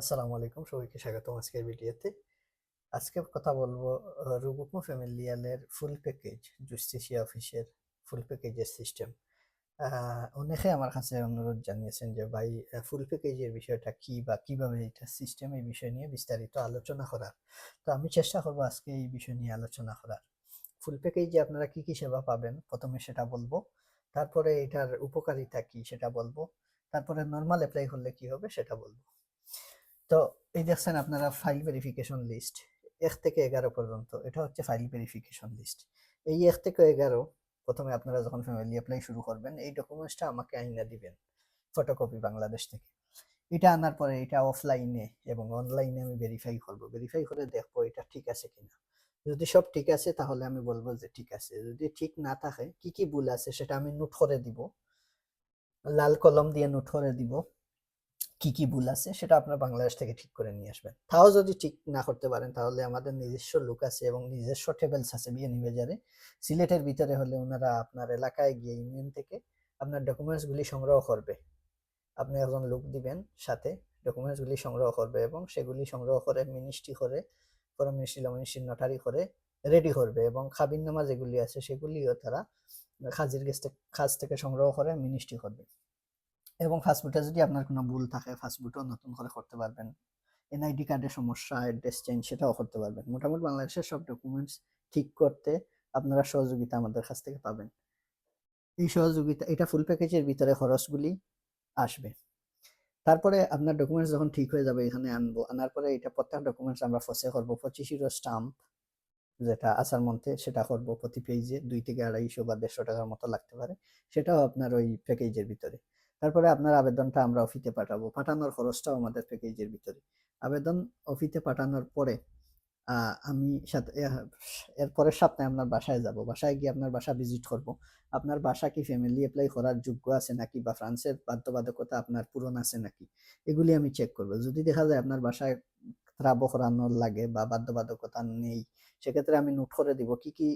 আসসালামু আলাইকুম, সবাইকে স্বাগতম আজকের ভিডিওতে। আজকে কথা বলবো রুবুকমো ফ্যামিলিয়ালের ফুল প্যাকেজ, জুস্টিসিয়া অফিসের ফুল প্যাকেজের সিস্টেম। অনেকে আমার কাছে অনুরোধ জানিয়েছেন যে ভাই, ফুল প্যাকেজের বিষয়টা কি বা কিভাবে এটা সিস্টেম, এই বিষয় নিয়ে বিস্তারিত আলোচনা করার। তো আমি চেষ্টা করবো আজকে এই বিষয় নিয়ে আলোচনা করার। ফুল প্যাকেজে আপনারা কি কি সেবা পাবেন প্রথমে সেটা বলবো, তারপরে এটার উপকারিতা কি সেটা বলবো, তারপরে নর্মাল অ্যাপ্লাই করলে কি হবে সেটা বলবো। তো এই দেখছেন আপনারা ফাইল ভেরিফিকেশন লিস্ট 1 থেকে 11 পর্যন্ত, এটা হচ্ছে ফাইল ভেরিফিকেশন লিস্ট। এই 1 থেকে 11 প্রথমে আপনারা যখন ফ্যামিলি অ্যাপ্লাই শুরু করবেন, এই ডকুমেন্টসটা আমাকে আইনা দিবেন ফটোকপি বাংলাদেশ থেকে। এটা আনার পরে এটা অফলাইনে এবং অনলাইনে আমি ভেরিফাই করব, ভেরিফাই করে দেখবো এটা ঠিক আছে কিনা। যদি সব ঠিক আছে তাহলে আমি বলবো যে ঠিক আছে, যদি ঠিক না থাকে কি কি ভুল আছে সেটা আমি নোট করে দিব, লাল কলম দিয়ে নোট করে দিব কি কি ভুল আছে সেটা আপনার বাংলাদেশ থেকে ঠিক করে নিয়ে আসবেন। তাও যদি ঠিক না করতে পারেন তাহলে আমাদের নিজস্ব লোক আছে এবং নিজস্ব টেবলস আছে বিয়ানীবাজারে। সিলেটের ভিতরে হলে ওনারা আপনার এলাকায় গিয়ে ইউনিয়ন থেকে আপনার ডকুমেন্টস গুলি সংগ্রহ করবে। আপনি একজন লোক দিবেন সাথে, ডকুমেন্টস গুলি সংগ্রহ করবে এবং সেগুলি সংগ্রহ করে মিনিস্ট্রি করে, পরে মিনিস্ট্রি মিনিস্ট্রি নোটারি করে রেডি করবে, এবং খাবিরনামা যেগুলি আছে সেগুলিও তারা খাজ থেকে সংগ্রহ করে মিনিস্ট্রি করবে। এবং ফাস্টফুডে যদি আপনার কোনো ভুল থাকে ফাস্টফুডও নতুন করে করতে পারবেন। এনআইডি কার্ডের সমস্যা, অ্যাড্রেস চেঞ্জ, সেটাও করতে পারবেন। মোটামুটি বাংলাদেশের সব ডকুমেন্টস ঠিক করতে আপনারা সহযোগিতা আমাদের কাছ থেকে পাবেন। এই সহযোগিতা, এটা ফুল প্যাকেজের ভিতরে খরচগুলি আসবে। তারপরে আপনার ডকুমেন্টস যখন ঠিক হয়ে যাবে এখানে আনবো, আনার পরে এটা প্রত্যেক ডকুমেন্টস আমরা ফসে করবো 25 স্টাম্প, যেটা আসার মধ্যে সেটা করবো প্রতি পেজে 2 থেকে 250 বা 150 টাকার মতো লাগতে পারে, সেটাও আপনার ওই প্যাকেজের ভিতরে। তারপরে আপনার আবেদনটা আমরা অফিসে পাঠাবো, পাঠানোর খরচটাও আমাদের প্যাকেজের ভিতরে। আবেদন অফিসে পাঠানোর পরে আমি এরপরের সপ্তাহে আপনার বাসায় যাব, বাসায় গিয়ে আপনার বাসা ভিজিট করব। আপনার বাসা কি ফ্যামিলি অ্যাপ্লাই করার যোগ্য আছে নাকি, বা ফ্রান্সের বাধ্যবাধকতা আপনার পূরণ আছে নাকি, এগুলি আমি চেক করব। যদি দেখা যায় আপনার বাসায় ত্রাবো করানোর লাগে বা বাধ্যবাধকতা নেই, সেক্ষেত্রে আমি নোট করে দিব কি কি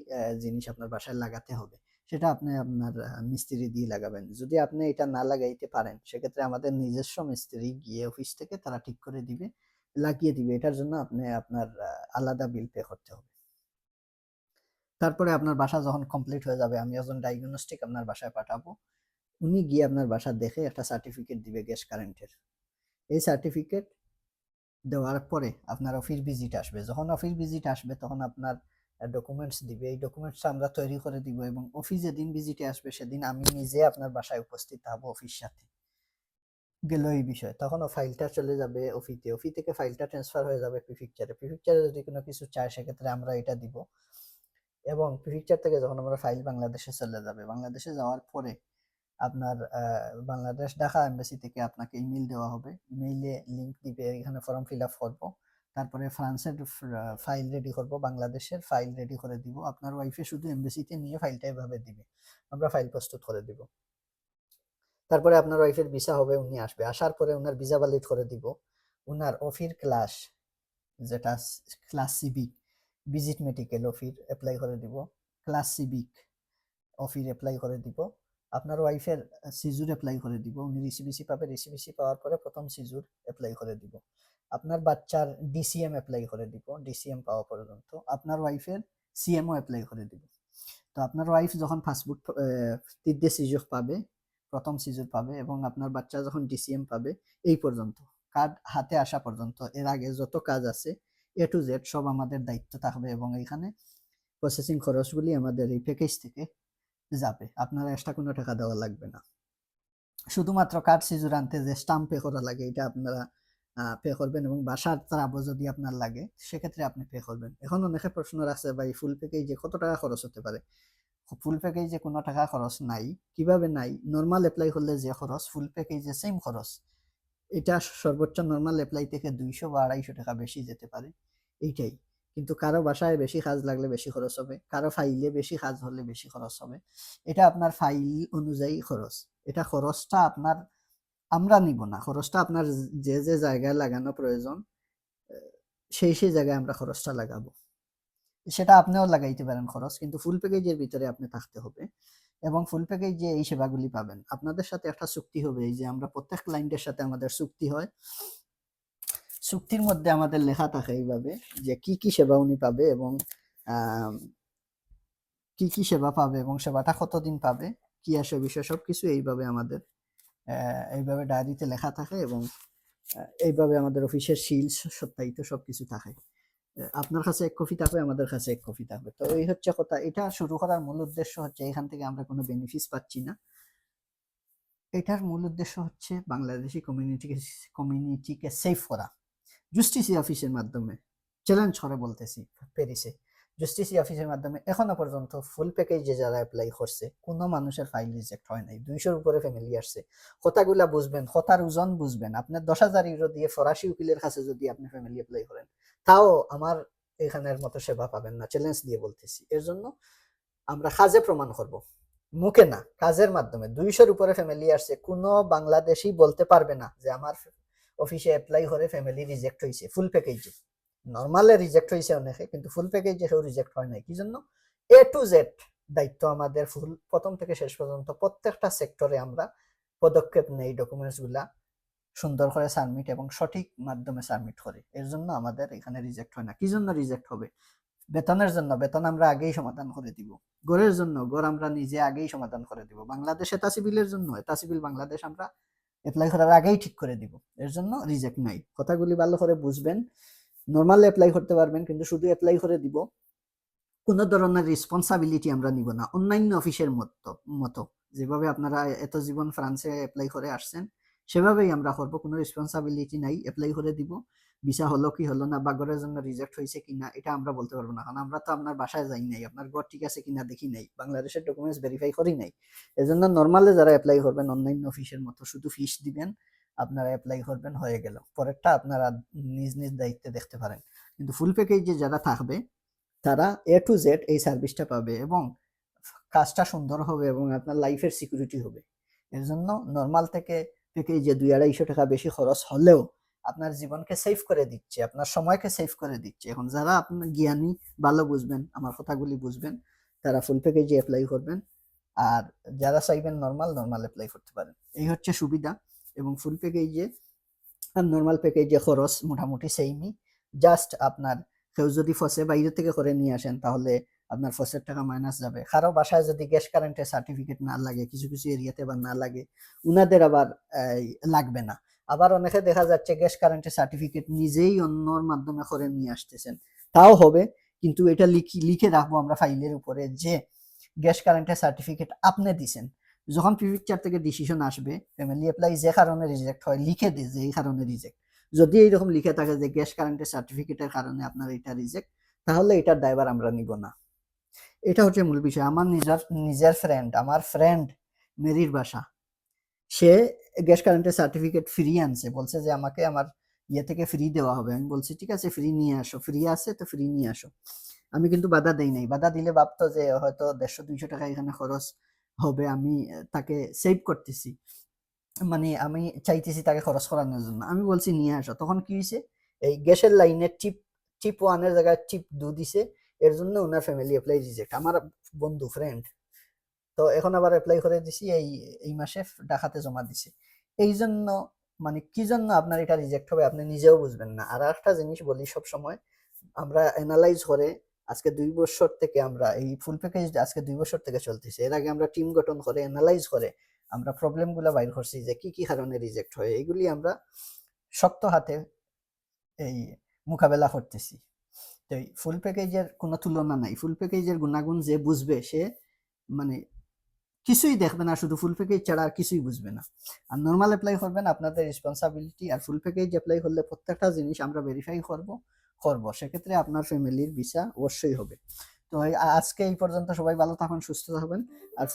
জিনিস আপনার বাসায় লাগাতে হবে। সেটা আপনি আপনার মিস্ত্রি দিয়ে লাগাবেন। যদি আপনি এটা না লাগাইতে পারেন সেক্ষেত্রে আমাদের নিজস্ব মিস্ত্রি গিয়ে অফিস থেকে তারা ঠিক করে দিবে, লাগিয়ে দিবে। এটার জন্য আপনি আপনার আলাদা বিল পে করতে হবে। তারপরে আপনার বাসা যখন কমপ্লিট হয়ে যাবে আমি একজন ডায়াগনস্টিক আপনার বাসায় পাঠাবো। উনি গিয়ে আপনার বাসা দেখে একটা সার্টিফিকেট দিবে গ্যাস কারেন্টের। এই সার্টিফিকেট দেওয়ার পরে আপনার অফিস ভিজিট আসবে। যখন অফিস ভিজিট আসবে তখন আপনার ডকুমেন্টস দিবে। এই ডকুমেন্টসটা আমরা তৈরি করে দিব এবং অফিস যেদিন ভিজিটে আসবে সেদিন আমি নিজে আপনার বাসায় উপস্থিত থাকবো অফিস সাথে। গেল এই বিষয়, তখন ও ফাইলটা চলে যাবে অফিতে, অফি থেকে ফাইলটা ট্রান্সফার হয়ে যাবে প্রিফেকচারে, প্রিফেকচারে যদি কোনো কিছু চায় সেক্ষেত্রে আমরা এটা দিব। এবং প্রিফেকচার থেকে যখন আমরা ফাইল বাংলাদেশে চলে যাবে, বাংলাদেশে যাওয়ার পরে আপনার বাংলাদেশ ঢাকা এমবাসি থেকে আপনাকে ইমেল দেওয়া হবে, ইমেইলে লিংক দিবে, এখানে ফর্ম ফিল আপ করবো। তারপরে ফ্রান্সের ফাইল রেডি করব, বাংলাদেশের ফাইল রেডি করে দিব। আপনার ওয়াইফে শুধু এমবাসিতে নিয়ে ফাইলটা এভাবে দিবে, আমরা ফাইল প্রস্তুত করে দিব। তারপরে আপনার ওয়াইফের ভিসা হবে, উনি আসবে, আসার পরে ওনার ভিসা ভ্যালিড করে দিব। ওনার অফির ক্লাস, যেটা ক্লাস সিভিক, ভিজিট মেডিকেল অফির অ্যাপ্লাই করে দিব, ক্লাস সিভিক অফির অ্যাপ্লাই করে দিব। আপনার ওয়াইফের সিজুর অ্যাপ্লাই করে দিব, উনি রিসিবিসি পাবে, রিসিবিসি পাওয়ার পরে প্রথম সিজুর অ্যাপ্লাই করে দিব। আপনার বাচ্চার ডিসিএম অ্যাপ্লাই করে দিব, ডিসিএম পাওয়া পর্যন্ত। আপনার ওয়াইফের সিএমও অ্যাপ্লাই করে দিব। তো আপনার ওয়াইফ যখন পাসপোর্ট তৃতীয় সিজুর পাবে, প্রথম সিজুর পাবে, এবং আপনার বাচ্চা যখন ডিসিএম পাবে, এই পর্যন্ত কার্ড হাতে আসা পর্যন্ত এর আগে যত কাজ আছে এ টু জেড সব আমাদের দায়িত্ব থাকবে, এবং এখানে প্রসেসিং খরচগুলি আমাদের এই প্যাকেজ থেকে যাবে। আপনার এক্সট্রা কোনো টাকা দেওয়া লাগবে না। শুধুমাত্র কার্ড সিজুর আনতে যে স্টাম্প পে করা লাগে এটা আপনারা পে করবেন, এবং বাসার ত্রাবো যদি আপনার লাগে সেক্ষেত্রে আপনি পে করবেন। এখন অনেকে প্রশ্ন রাখছে ভাই ফুল প্যাকেজে কত টাকা খরচ হতে পারে। ফুল প্যাকেজে কোনো টাকা খরচ নাই। কিভাবে নাই? নর্মাল অ্যাপ্লাই করলে যে খরচ, ফুল প্যাকেজে সেম খরচ। এটা সর্বোচ্চ নর্মাল অ্যাপ্লাই থেকে 200 বা 250 টাকা বেশি যেতে পারে, এইটাই। কিন্তু কারো বাসায় বেশি কাজ লাগলে বেশি খরচ হবে, কারো ফাইলে বেশি কাজ হলে বেশি খরচ হবে। এটা আপনার ফাইল অনুযায়ী খরচ। এটা খরচটা আপনার, আমরা নিব না খরচটা, আপনার যে যে জায়গায় লাগানো প্রয়োজন সেই জায়গায় আমরা খরচটা লাগাবো। সেটা আপনিও লাগাইতে পারেন খরচ, কিন্তু ফুল প্যাকেজের ভিতরে আপনি থাকতে হবে। এবং ফুল প্যাকেজে এই সেবাগুলি পাবেন। আপনাদের সাথে একটা চুক্তি হবে, এই যে আমরা প্রত্যেক ক্লায়েন্টের সাথে আমাদের চুক্তি হয়। চুক্তির মধ্যে আমাদের লেখা থাকে এইভাবে যে কি কি সেবা উনি পাবে এবং কি কি সেবা পাবে এবং সেবাটা কতদিন পাবে, কি আসে বিষয় সবকিছু এইভাবে আমাদের এইভাবে ডায়েরিতে লেখা থাকে এবং এইভাবে আমাদের অফিসের সিল সত্যায়িত সবকিছু থাকে। আপনার কাছে এক কপি থাকবে, আমাদের কাছে এক কপি থাকবে। তো এই হচ্ছে কথা। এটা শুরু করার মূল উদ্দেশ্য হচ্ছে এখান থেকে আমরা কোনো বেনিফিটস পাচ্ছি না। এটার মূল উদ্দেশ্য হচ্ছে বাংলাদেশি কমিউনিটিকে সেভ করা। জুস্টিসি অফিসের মাধ্যমে চ্যালেঞ্জ করে বলতেছি, প্যারিসে জুস্টিসি অফিসের মাধ্যমে এখনো পর্যন্ত ফুল প্যাকেজে যারা অ্যাপ্লাই করছে কোনো মানুষের ফাইল রিজেক্ট হয় নাই। 200-র উপরে ফ্যামিলি আসছে। কথাগুলা বুঝবেন, কথার ওজন বুঝবেন। আপনার 10,000 ইউরো দিয়ে ফরাসি উকিলের কাছে যদি আপনি ফ্যামিলি অ্যাপ্লাই করেন, তাও আমার এখানের মতো সেবা পাবেন না, চ্যালেঞ্জ দিয়ে বলতেছি। এর জন্য আমরা কাজে প্রমাণ করব, মুখে না, কাজের মাধ্যমে। 200-র উপরে ফ্যামিলি আসছে, কোনো বাংলাদেশি বলতে পারবে না যে আমার অফিসে অ্যাপ্লাই করে ফ্যামিলি রিজেক্ট হয়েছে ফুল প্যাকেজে। নর্মালে রিজেক্ট হয়েছে অনেকে, কিন্তু ফুল প্যাকেজে কেউ রিজেক্ট হয় নাই। কি জন্য? এ টু জেড দায়িত্ব আমাদের, ফুল প্রথম থেকে শেষ পর্যন্ত প্রত্যেকটা সেক্টরে আমরা পদক্ষেপ নেই, ডকুমেন্টস গুলা সুন্দর করে সাবমিট এবং সঠিক মাধ্যমে সাবমিট করি। এর জন্য আমাদের এখানে রিজেক্ট হয় না। কি জন্য রিজেক্ট হবে? বেতনের জন্য বেতন আমরা আগেই সমাধান করে দিব। গড়ের জন্য গড় আমরা নিজে আগেই সমাধান করে দিব। বাংলাদেশে তাসিবিলের জন্য তাসিবিল বাংলাদেশ আমরা অ্যাপ্লাই করার আগেই ঠিক করে দিব। এর জন্য রিজেক্ট নাই। কথাগুলি ভালো করে বুঝবেন। নর্মাল অ্যাপ্লাই করতে পারবেন, কিন্তু শুধু অ্যাপ্লাই করে দিব, কোনো ধরনের রেসপন্সিবিলিটি আমরা নিব না। অন্যান্য অফিসের মতো যেভাবে আপনারা এত জীবন ফ্রান্সে অ্যাপ্লাই করে আসছেন সেভাবেই আমরা করব। কোনো রেসপন্সিবিলিটি নাই, অ্যাপ্লাই করে দিব। ভিসা হলো কি হলো না, বা ঘরের জন্য রিজেক্ট হয়েছে কিনা এটা আমরা বলতে পারবো না, কারণ আমরা তো আপনার বাসায় যাই নাই, আপনার ঘর ঠিক আছে কিনা দেখি নাই, বাংলাদেশের ডকুমেন্টস ভেরিফাই করি নাই। এজন্য নর্মালে যারা অ্যাপ্লাই করবেন অন্যান্য অফিসের মতো শুধু ফিস দিবেন, আপনারা অ্যাপ্লাই করবেন, হয়ে গেল। পরেরটা আপনারা নিজ নিজ দায়িত্বে দেখতে পারেন। কিন্তু ফুল প্যাকেজে যারা থাকবে তারা এ টু জেড এই সার্ভিসটা পাবে এবং কাজটা সুন্দর হবে এবং আপনার লাইফের সিকিউরিটি হবে। এর জন্য নর্মাল থেকে প্যাকেজে 200-250 টাকা বেশি খরচ হলেও আপনার জীবনকে সেভ করে দিচ্ছে, আপনার সময়কে সেভ করে দিচ্ছে। এখন যারা আপনার জ্ঞানী, ভালো বুঝবেন, আমার কথাগুলি বুঝবেন, তারা ফুল প্যাকেজে অ্যাপ্লাই করবেন। আর যারা চাইবেন নর্মাল অ্যাপ্লাই করতে পারেন। এই হচ্ছে সুবিধা। এবং ফুল প্যাকেজে আর নর্মাল প্যাকেজে খরচ মোটামুটি সেমই। জাস্ট আপনার কেউ যদি ফসে বাইরে থেকে করে নিয়ে আসেন তাহলে আপনার ফসের টাকা মাইনাস যাবে। কারো বাসায় যদি গ্যাস কারেন্টের সার্টিফিকেট না লাগে, কিছু কিছু এরিয়াতে বা না লাগে, উনাদের আবার লাগবে না। আবার অনেকে দেখা যাচ্ছে গ্যাস কারেন্টের সার্টিফিকেট নিজেই অন্যর মাধ্যমে করে নিয়ে আসতেছেন, তাও হবে। কিন্তু এটা লিখে রাখবো আমরা ফাইলের উপরে যে গ্যাস কারেন্টের সার্টিফিকেট আপনি দিছেন। যখন প্রিফেকচার থেকে ডিসিশন আসবে ফ্যামিলি অ্যাপ্লাই যে কারণে রিজেক্ট হয়, লিখে দিই যে এই কারণে রিজেক্ট। যদি এইরকম লিখে থাকে যে গ্যাস কারেন্টের সার্টিফিকেটের কারণে আপনার এটা রিজেক্ট, তাহলে এটার দায়ভার আমরা নিব না। এটা হচ্ছে মূল বিষয়। আমার নিজের ফ্রেন্ড, আমার ফ্রেন্ড মেরির বাসা, সে গ্যাস কারেন্টের সার্টিফিকেট ফ্রি আনছে, বলছে যে আমাকে আমার ইয়ে থেকে ফ্রি দেওয়া হবে। আমি বলছি ঠিক আছে, ফ্রি নিয়ে আসো, ফ্রি আছে তো ফ্রি নিয়ে আসো। আমি কিন্তু বাধা দেই নাই। বাধা দিলে ভাবতো যে হয়তো 150-200 টাকা এখানে খরচ হবে, আমি তাকে সেভ করতেছি, মানে আমি চাইতেছি তাকে খরচ করানোর জন্য। আমি বলছি নিয়ে আসো। তখন কি হয়েছে, এই গ্যাসের লাইনের চিপ 1-এর জায়গায় চিপ 2 দিছে। এর জন্য ওনার ফ্যামিলি অ্যাপ্লাই রিজেক্ট, আমার বন্ধু ফ্রেন্ড। তো এখন আবার অ্যাপ্লাই করে দিছি, এই মাসে ঢাকাতে জমা দিছে। এই জন্য মানে কি জন্য আপনার এটা রিজেক্ট হবে আপনি নিজেও বুঝবেন না। আর একটা জিনিস বলি সব সময়, আমরা অ্যানালাইজ করে আজকে 2 বছর থেকে আমরা এই ফুল প্যাকেজ আজকে 2 বছর থেকে চলতেছে। এর আগে আমরা টিম গঠন করে অ্যানালাইজ করে আমরা প্রবলেমগুলো বাইর করছি যে কি কি কারণে রিজেক্ট হয়। এগুলি আমরা শক্ত হাতে এই মোকাবেলা করতেছি। তো এই ফুল প্যাকেজের কোনো তুলনা নাই। ফুল প্যাকেজের গুণাগুণ যে বুঝবে সে মানে কিছুই দেখবে না, শুধু ফুল প্যাকেজ ছাড়া আর কিছুই বুঝবে না। আর নর্মাল অ্যাপ্লাই করবেন আপনাদের রেসপন্সিবিলিটি, আর ফুল প্যাকেজ অ্যাপ্লাই করলে প্রত্যেকটা জিনিস আমরা ভেরিফাই করব, সেক্ষেত্রে আপনার ফ্যামিলির ভিসা অবশ্যই হবে। তো আজকে এই পর্যন্ত। সবাই ভালো থাকুন, সুস্থ থাকবেন। আর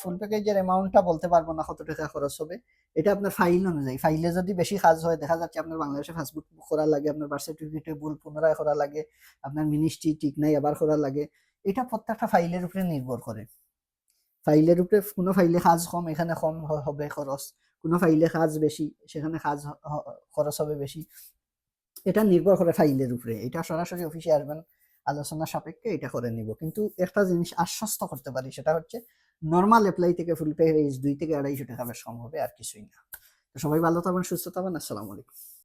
ফুল প্যাকেজের অ্যামাউন্টটা বলতে পারবো না কত টাকা খরচ হবে। এটা আপনার ফাইল অনুযায়ী, ফাইলে যদি বেশি কাজ হয়, দেখা যাচ্ছে আপনার বাংলাদেশে পাসপোর্ট করা লাগে, আপনার বার্থ সার্টিফিকেটে ভুল পুনরায় করা লাগে, আপনার মিনিস্ট্রি ঠিক নাই আবার করা লাগে। এটা প্রত্যেকটা ফাইলের উপরে নির্ভর করে। ফাইলের উপরে কোনো ফাইলে কাজ কম, এখানে কম হবে খরচ। কোনো ফাইলে কাজ বেশি, সেখানে খরচ হবে বেশি। এটা নির্ভর করে ফাইলের উপরে। এটা সরাসরি অফিসে আসবেন, আলোচনা সাপেক্ষে এটা করে নিব। কিন্তু একটা জিনিস আশ্বস্ত করতে পারি, সেটা হচ্ছে নর্মাল অ্যাপ্লাই থেকে ফুল প্যাকেজ 2 থেকে 250 টাকা বেশ কম হবে, আর কিছুই না। তো সবাই ভালো থাকবেন, সুস্থ থাকবেন। আসসালামু আলাইকুম।